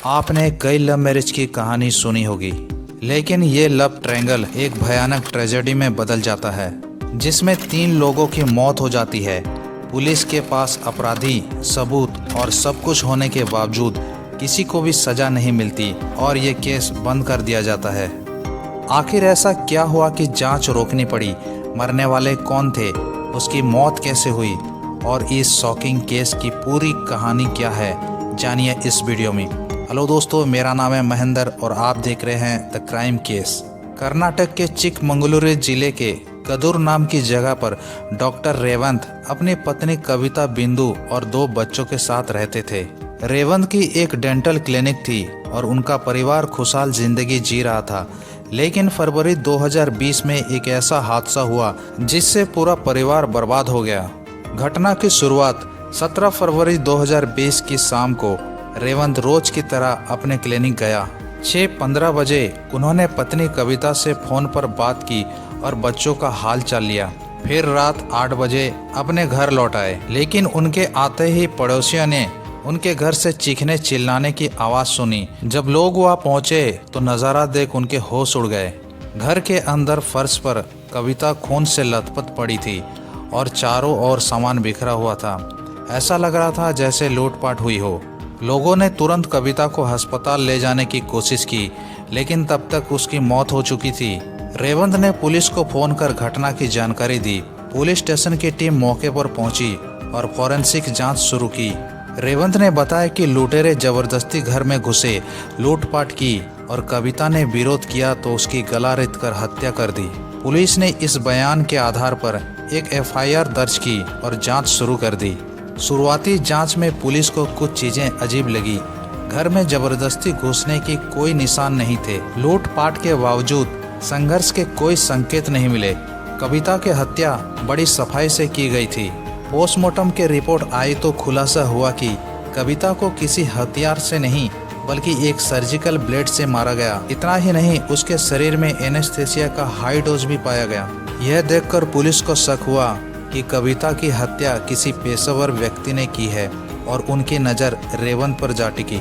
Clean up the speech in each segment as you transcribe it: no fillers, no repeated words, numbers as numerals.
आपने कई love marriage की कहानी सुनी होगी, लेकिन ये लव ट्रायंगल एक भयानक ट्रेजेडी में बदल जाता है, जिसमें 3 लोगों की मौत हो जाती है। पुलिस के पास अपराधी, सबूत और सब कुछ होने के बावजूद किसी को भी सजा नहीं मिलती और ये केस बंद कर दिया जाता है। आखिर ऐसा क्या हुआ कि जांच रोकनी पड़ी? मरने वाले कौन थे? उसकी मौत कैसे हुई? और इस शॉकिंग केस की पूरी कहानी क्या है, जानिए इस वीडियो में। हेलो दोस्तों, मेरा नाम है महेंद्र और आप देख रहे हैं द क्राइम केस। कर्नाटक के चिकमंगलुरु जिले के कदूर नाम की जगह पर डॉक्टर रेवंत अपनी पत्नी कविता बिंदु और 2 बच्चों के साथ रहते थे। रेवंत की एक डेंटल क्लिनिक थी और उनका परिवार खुशहाल जिंदगी जी रहा था। लेकिन फरवरी 2020 में एक ऐसा हादसा हुआ जिससे पूरा परिवार बर्बाद हो गया। घटना की शुरुआत 17 फरवरी 2020 की शाम को रेवंत रोज की तरह अपने क्लिनिक गया। 6:15 बजे उन्होंने पत्नी कविता से फोन पर बात की और बच्चों का हाल चाल लिया। फिर रात 8 बजे अपने घर लौट आए, लेकिन उनके आते ही पड़ोसियों ने उनके घर से चीखने चिल्लाने की आवाज सुनी। जब लोग वहां पहुंचे तो नजारा देख उनके होश उड़ गए। घर के अंदर फर्श पर कविता खून से लथपथ पड़ी थी और चारों ओर सामान बिखरा हुआ था। ऐसा लग रहा था जैसे लूटपाट हुई हो। लोगों ने तुरंत कविता को अस्पताल ले जाने की कोशिश की, लेकिन तब तक उसकी मौत हो चुकी थी। रेवंत ने पुलिस को फोन कर घटना की जानकारी दी। पुलिस स्टेशन की टीम मौके पर पहुंची और फॉरेंसिक जांच शुरू की। रेवंत ने बताया कि लुटेरे जबरदस्ती घर में घुसे, लूटपाट की और कविता ने विरोध किया तो उसकी गला रेत कर हत्या कर दी। पुलिस ने इस बयान के आधार पर एक एफआईआर दर्ज की और जांच शुरू कर दी। शुरुआती जांच में पुलिस को कुछ चीजें अजीब लगी। घर में जबरदस्ती घुसने की कोई निशान नहीं थे। लूटपाट के बावजूद संघर्ष के कोई संकेत नहीं मिले। कविता की हत्या बड़ी सफाई से की गई थी। पोस्टमार्टम के रिपोर्ट आई तो खुलासा हुआ कि कविता को किसी हथियार से नहीं बल्कि एक सर्जिकल ब्लेड से मारा गया। इतना ही नहीं, उसके शरीर में एनेस्थेसिया का हाई डोज भी पाया गया। यह देखकर पुलिस को शक हुआ कि कविता की हत्या किसी पेशेवर व्यक्ति ने की है और उनकी नज़र रेवंत पर जा टिकी।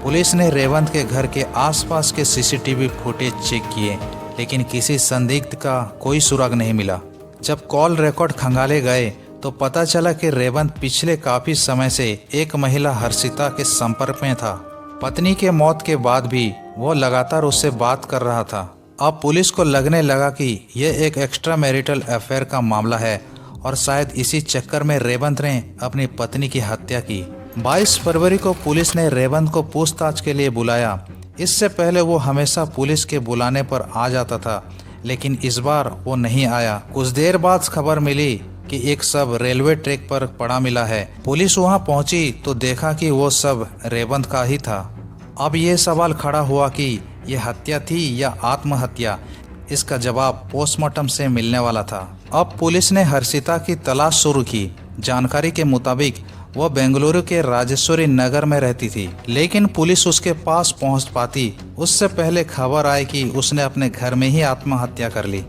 पुलिस ने रेवंत के घर के आसपास के सीसीटीवी फुटेज चेक किए, लेकिन किसी संदिग्ध का कोई सुराग नहीं मिला। जब कॉल रिकॉर्ड खंगाले गए तो पता चला कि रेवंत पिछले काफी समय से एक महिला हर्षिता के संपर्क में था। पत्नी के मौत के बाद भी वो लगातार उससे बात कर रहा था। अब पुलिस को लगने लगा कि यह एक एक्स्ट्रा मैरिटल अफेयर का मामला है और शायद इसी चक्कर में रेवंत ने अपनी पत्नी की हत्या की। 22 फरवरी को पुलिस ने रेवंत को पूछताछ के लिए बुलाया। इससे पहले वो हमेशा पुलिस के बुलाने पर आ जाता था, लेकिन इस बार वो नहीं आया। कुछ देर बाद खबर मिली कि एक शव रेलवे ट्रैक पर पड़ा मिला है। पुलिस वहां पहुंची तो देखा कि वो शव रेवंत का ही था। अब ये सवाल खड़ा हुआ कि यह हत्या थी या आत्महत्या। इसका जवाब पोस्टमार्टम से मिलने वाला था। अब पुलिस ने हर्षिता की तलाश शुरू की। जानकारी के मुताबिक वो बेंगलुरु के राजेश्वरी नगर में रहती थी, लेकिन पुलिस उसके पास पहुंच पाती उससे पहले खबर आई कि उसने अपने घर में ही आत्महत्या कर ली।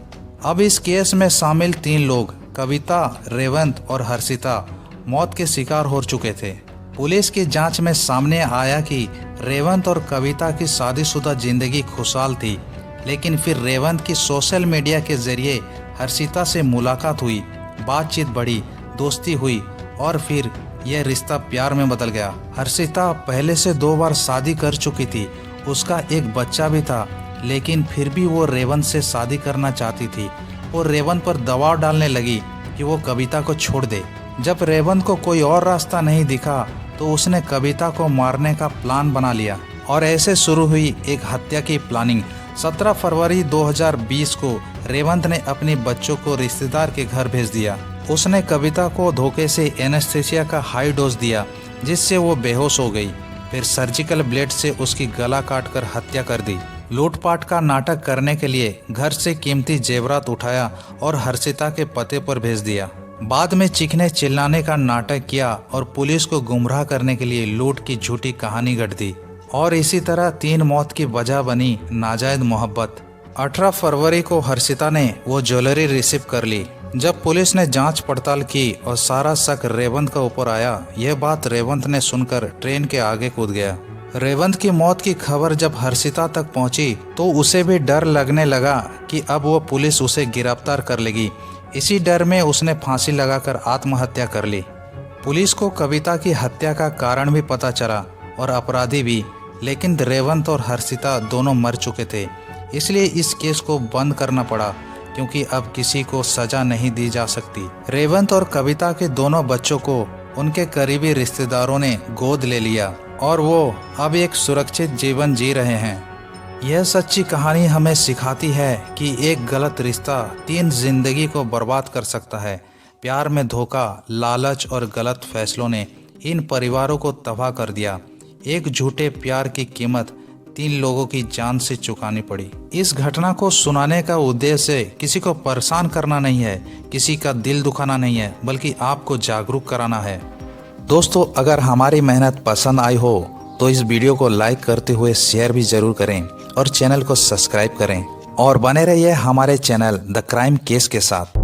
अब इस केस में शामिल 3 लोग, कविता, रेवंत और हर्षिता, मौत के शिकार हो चुके थे। पुलिस की जांच में सामने आया कि रेवंत और कविता की शादीशुदा जिंदगी खुशहाल थी, लेकिन फिर रेवंत की सोशल मीडिया के जरिए हर्षिता से मुलाकात हुई, बातचीत बढ़ी, दोस्ती हुई और फिर यह रिश्ता प्यार में बदल गया। हर्षिता पहले से 2 बार शादी कर चुकी थी, उसका एक बच्चा भी था, लेकिन फिर भी वो रेवंत से शादी करना चाहती थी। वो रेवंत पर दबाव डालने लगी कि वो कविता को छोड़ दे। जब रेवंत को कोई और रास्ता नहीं दिखा तो उसने कविता को मारने का प्लान बना लिया और ऐसे शुरू हुई एक हत्या की प्लानिंग। 17 फरवरी 2020 को रेवंत ने अपने बच्चों को रिश्तेदार के घर भेज दिया। उसने कविता को धोखे से एनेस्थेसिया का हाई डोज दिया, जिससे वो बेहोश हो गई। फिर सर्जिकल ब्लेड से उसकी गला काटकर हत्या कर दी। लूटपाट का नाटक करने के लिए घर से कीमती जेवरात उठाया और हर्षिता के पते पर भेज दिया। बाद में चीखने चिल्लाने का नाटक किया और पुलिस को गुमराह करने के लिए लूट की झूठी कहानी गढ़ दी। और इसी तरह 3 मौत की वजह बनी नाजायज मोहब्बत। 18 फरवरी को हर्षिता ने वो ज्वेलरी रिसीव कर ली। जब पुलिस ने जांच पड़ताल की और सारा शक रेवंत का ऊपर आया, यह बात रेवंत ने सुनकर ट्रेन के आगे कूद गया। रेवंत की मौत की खबर जब हर्षिता तक पहुंची तो उसे भी डर लगने लगा कि अब वो पुलिस उसे गिरफ्तार कर लेगी। इसी डर में उसने फांसी लगाकर आत्महत्या कर ली। पुलिस को कविता की हत्या का कारण भी पता चला और अपराधी भी, लेकिन रेवंत और हर्षिता दोनों मर चुके थे। इसलिए इस केस को बंद करना पड़ा, क्योंकि अब किसी को सजा नहीं दी जा सकती। रेवंत और कविता के दोनों बच्चों को उनके करीबी रिश्तेदारों ने गोद ले लिया और वो अब एक सुरक्षित जीवन जी रहे हैं। यह सच्ची कहानी हमें सिखाती है कि एक गलत रिश्ता 3 जिंदगी को बर्बाद कर सकता है। प्यार में धोखा, लालच और गलत फैसलों ने इन परिवारों को तबाह कर दिया। एक झूठे प्यार की कीमत 3 लोगों की जान से चुकानी पड़ी। इस घटना को सुनाने का उद्देश्य किसी को परेशान करना नहीं है, किसी का दिल दुखाना नहीं है, बल्कि आपको जागरूक कराना है। दोस्तों, अगर हमारी मेहनत पसंद आई हो तो इस वीडियो को लाइक करते हुए शेयर भी जरूर करें और चैनल को सब्सक्राइब करें और बने रहिए हमारे चैनल द क्राइम केस के साथ।